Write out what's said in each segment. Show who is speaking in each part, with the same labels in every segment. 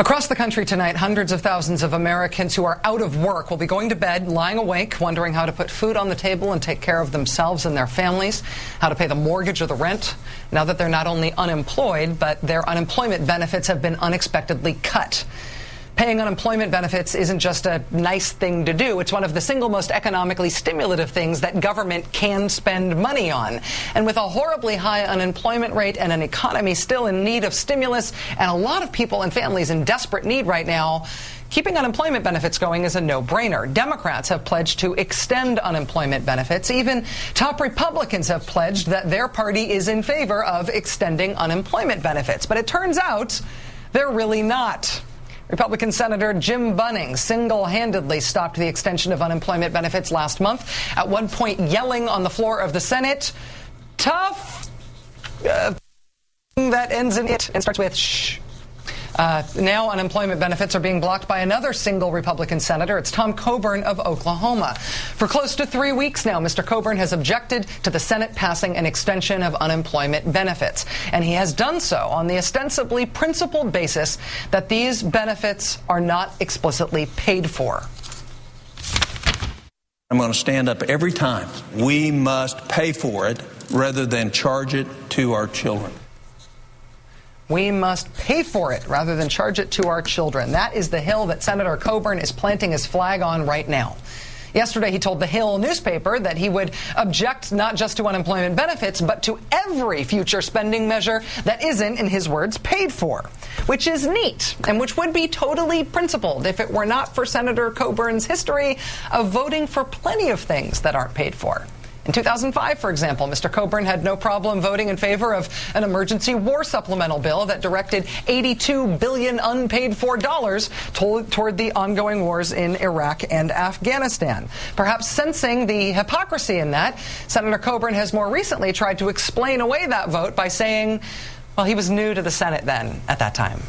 Speaker 1: Across the country tonight, hundreds of thousands of Americans who are out of work will be going to bed, lying awake, wondering how to put food on the table and take care of themselves and their families, how to pay the mortgage or the rent, now that they're not only unemployed, but their unemployment benefits have been unexpectedly cut. Paying unemployment benefits isn't just a nice thing to do. It's one of the single most economically stimulative things that government can spend money on. And with a horribly high unemployment rate and an economy still in need of stimulus and a lot of people and families in desperate need right now, keeping unemployment benefits going is a no-brainer. Democrats have pledged to extend unemployment benefits. Even top Republicans have pledged that their party is in favor of extending unemployment benefits. But it turns out they're really not. Republican Senator Jim Bunning single-handedly stopped the extension of unemployment benefits last month, at one point yelling on the floor of the Senate, "Tough," that ends in it and starts with shh. Now unemployment benefits are being blocked by another single Republican senator. It's Tom Coburn of Oklahoma. For close to 3 weeks now, Mr. Coburn has objected to the Senate passing an extension of unemployment benefits. And he has done so on the ostensibly principled basis that these benefits are not explicitly paid for.
Speaker 2: I'm going to stand up every time. We must pay for it rather than charge it to our children.
Speaker 1: We must pay for it rather than charge it to our children. That is the hill that Senator Coburn is planting his flag on right now. Yesterday, he told the Hill newspaper that he would object not just to unemployment benefits, but to every future spending measure that isn't, in his words, paid for, which is neat and which would be totally principled if it were not for Senator Coburn's history of voting for plenty of things that aren't paid for. In 2005, for example, Mr. Coburn had no problem voting in favor of an emergency war supplemental bill that directed $82 billion unpaid-for dollars toward the ongoing wars in Iraq and Afghanistan. Perhaps sensing the hypocrisy in that, Senator Coburn has more recently tried to explain away that vote by saying, well, he was new to the Senate then, at that time.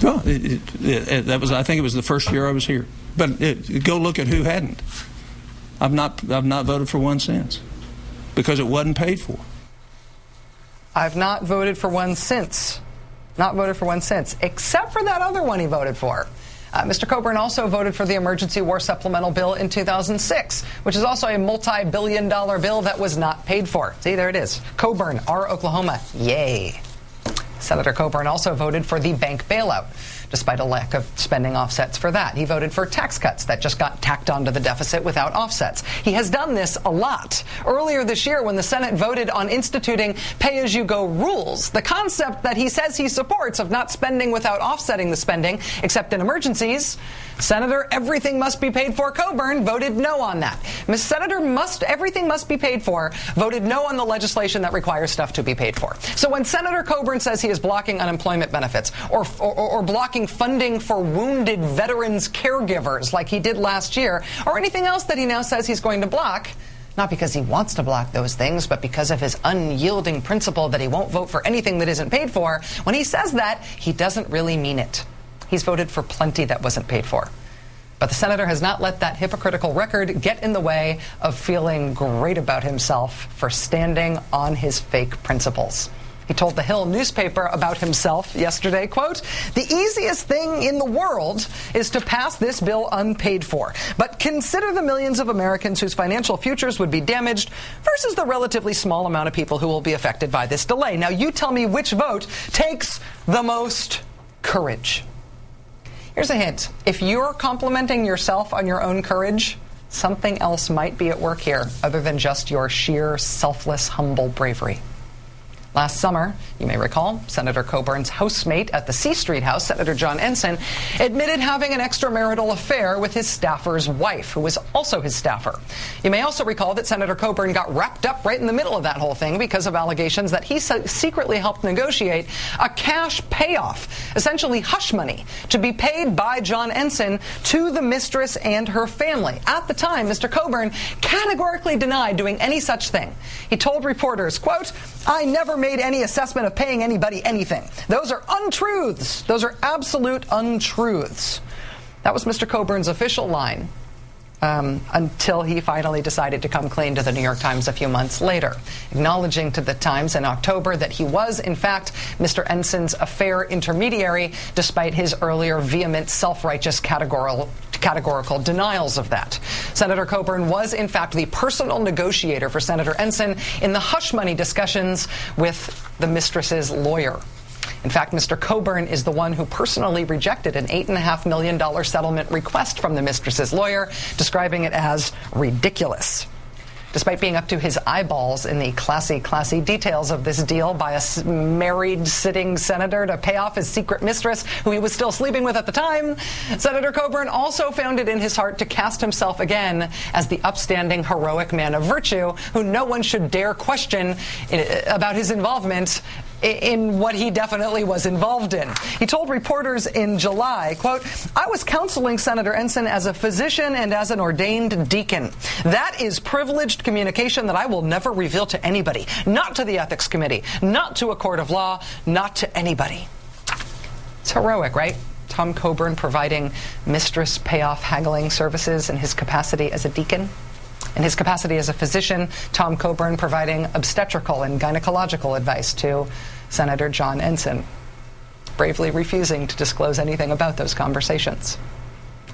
Speaker 2: Well, I think it was the first year I was here. But go look at who hadn't. I've not voted for 1 cent because it wasn't paid for.
Speaker 1: I've not voted for 1 cent. Not voted for 1 cent, except for that other one he voted for. Mr. Coburn also voted for the emergency war supplemental bill in 2006, which is also a multi-billion-dollar bill that was not paid for. See, there it is. Coburn, our Oklahoma. Yay. Senator Coburn also voted for the bank bailout, despite a lack of spending offsets for that. He voted for tax cuts that just got tacked onto the deficit without offsets. He has done this a lot. Earlier this year, when the Senate voted on instituting pay-as-you-go rules, the concept that he says he supports of not spending without offsetting the spending, except in emergencies, Senator Everything Must Be Paid For Coburn voted no on that. Senator Everything Must Be Paid For voted no on the legislation that requires stuff to be paid for. So when Senator Coburn says he is blocking unemployment benefits or blocking funding for wounded veterans' caregivers like he did last year, or anything else that he now says he's going to block, not because he wants to block those things, but because of his unyielding principle that he won't vote for anything that isn't paid for, when he says that, he doesn't really mean it. He's voted for plenty that wasn't paid for. But the senator has not let that hypocritical record get in the way of feeling great about himself for standing on his fake principles. He told the Hill newspaper about himself yesterday, quote, "The easiest thing in the world is to pass this bill unpaid for. But consider the millions of Americans whose financial futures would be damaged versus the relatively small amount of people who will be affected by this delay. Now you tell me which vote takes the most courage." Here's a hint. If you're complimenting yourself on your own courage, something else might be at work here other than just your sheer, selfless, humble bravery. Last summer, you may recall, Senator Coburn's housemate at the C Street House, Senator John Ensign, admitted having an extramarital affair with his staffer's wife, who was also his staffer. You may also recall that Senator Coburn got wrapped up right in the middle of that whole thing because of allegations that he secretly helped negotiate a cash payoff, essentially hush money, to be paid by John Ensign to the mistress and her family. At the time, Mr. Coburn categorically denied doing any such thing. He told reporters, quote, "I never made any assessment of paying anybody anything. Those are untruths. Those are absolute untruths." That was Mr. Coburn's official line. until he finally decided to come clean to the New York Times a few months later, acknowledging to the Times in October that he was, in fact, Mr. Enson's affair intermediary, despite his earlier vehement, self-righteous categorical denials of that. Senator Coburn was, in fact, the personal negotiator for Senator Ensign in the hush money discussions with the mistress's lawyer. In fact, Mr. Coburn is the one who personally rejected an $8.5 million settlement request from the mistress's lawyer, describing it as ridiculous. Despite being up to his eyeballs in the classy details of this deal by a married sitting senator to pay off his secret mistress, who he was still sleeping with at the time, Senator Coburn also found it in his heart to cast himself again as the upstanding, heroic man of virtue who no one should dare question about his involvement in what he definitely was involved in. He told reporters in July, quote, "I was counseling Senator Ensign as a physician and as an ordained deacon. That is privileged communication that I will never reveal to anybody, not to the Ethics Committee, not to a court of law, not to anybody." It's heroic, right? Tom Coburn providing mistress payoff haggling services in his capacity as a deacon. In his capacity as a physician, Tom Coburn providing obstetrical and gynecological advice to Senator John Ensign, bravely refusing to disclose anything about those conversations.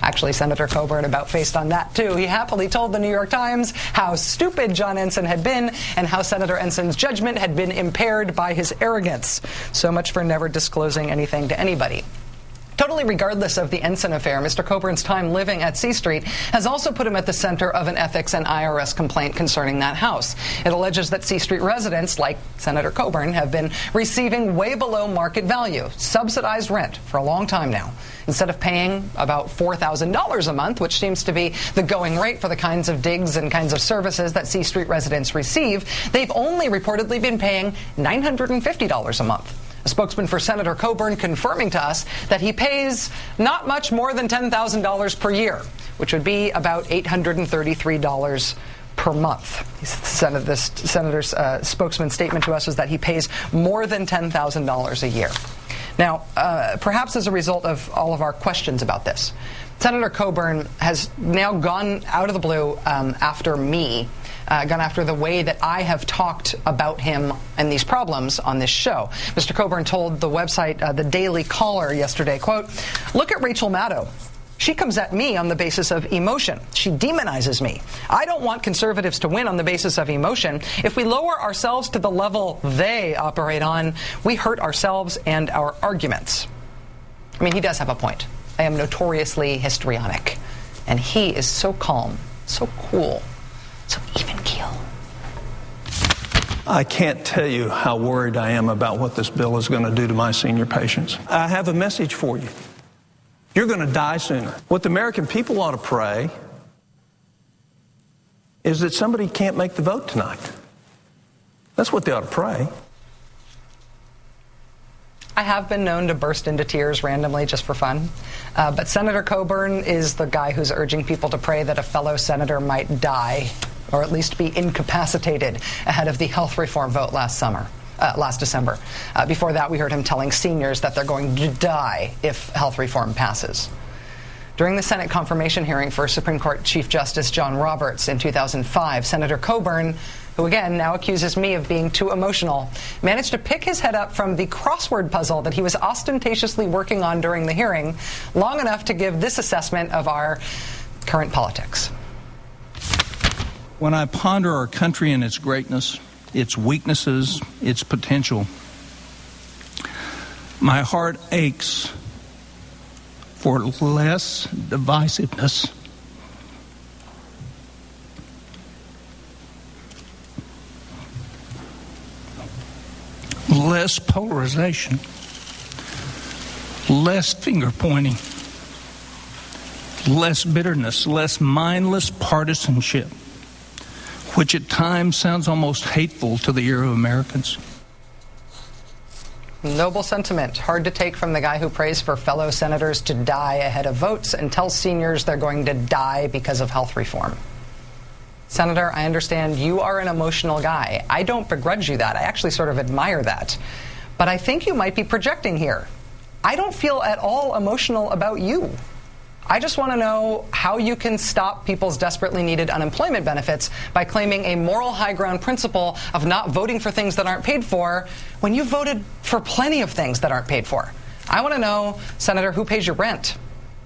Speaker 1: Actually, Senator Coburn about-faced on that, too. He happily told the New York Times how stupid John Ensign had been and how Senator Ensign's judgment had been impaired by his arrogance. So much for never disclosing anything to anybody. Totally regardless of the Ensign affair, Mr. Coburn's time living at C Street has also put him at the center of an ethics and IRS complaint concerning that house. It alleges that C Street residents, like Senator Coburn, have been receiving way below market value, subsidized rent for a long time now. Instead of paying about $4,000 a month, which seems to be the going rate for the kinds of digs and kinds of services that C Street residents receive, they've only reportedly been paying $950 a month. A spokesman for Senator Coburn confirming to us that he pays not much more than $10,000 per year, which would be about $833 per month. The senator's spokesman's statement to us was that he pays more than $10,000 a year. Now, perhaps as a result of all of our questions about this, Senator Coburn has now gone out of the blue after me, gone after the way that I have talked about him and these problems on this show. Mr. Coburn told the website The Daily Caller yesterday, quote, "Look at Rachel Maddow. She comes at me on the basis of emotion. She demonizes me. I don't want conservatives to win on the basis of emotion. If we lower ourselves to the level they operate on, we hurt ourselves and our arguments." I mean, he does have a point. I am notoriously histrionic. And he is so calm, so cool, so even keel.
Speaker 2: I can't tell you how worried I am about what this bill is going to do to my senior patients. I have a message for you. You're going to die sooner. What the American people ought to pray is that somebody can't make the vote tonight. That's what they ought to pray.
Speaker 1: I have been known to burst into tears randomly just for fun, but Senator Coburn is the guy who's urging people to pray that a fellow senator might die, or at least be incapacitated, ahead of the health reform vote last December. Before that, we heard him telling seniors that they're going to die if health reform passes. During the Senate confirmation hearing for Supreme Court Chief Justice John Roberts in 2005, Senator Coburn, who again now accuses me of being too emotional, managed to pick his head up from the crossword puzzle that he was ostentatiously working on during the hearing long enough to give this assessment of our current politics.
Speaker 3: When I ponder our country and its greatness, its weaknesses, its potential, my heart aches for less divisiveness, less polarization, less finger pointing, less bitterness, less mindless partisanship, which at times sounds almost hateful to the ear of Americans.
Speaker 1: Noble sentiment, hard to take from the guy who prays for fellow senators to die ahead of votes and tells seniors they're going to die because of health reform. Senator, I understand you are an emotional guy. I don't begrudge you that. I actually sort of admire that. But I think you might be projecting here. I don't feel at all emotional about you. I just want to know how you can stop people's desperately needed unemployment benefits by claiming a moral high ground principle of not voting for things that aren't paid for when you voted for plenty of things that aren't paid for. I want to know, Senator, who pays your rent?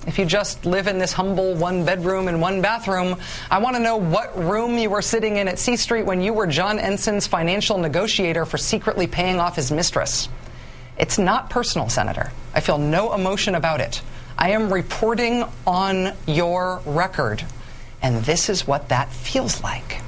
Speaker 1: If you just live in this humble one bedroom and one bathroom, I want to know what room you were sitting in at C Street when you were John Ensign's financial negotiator for secretly paying off his mistress. It's not personal, Senator. I feel no emotion about it. I am reporting on your record, and this is what that feels like.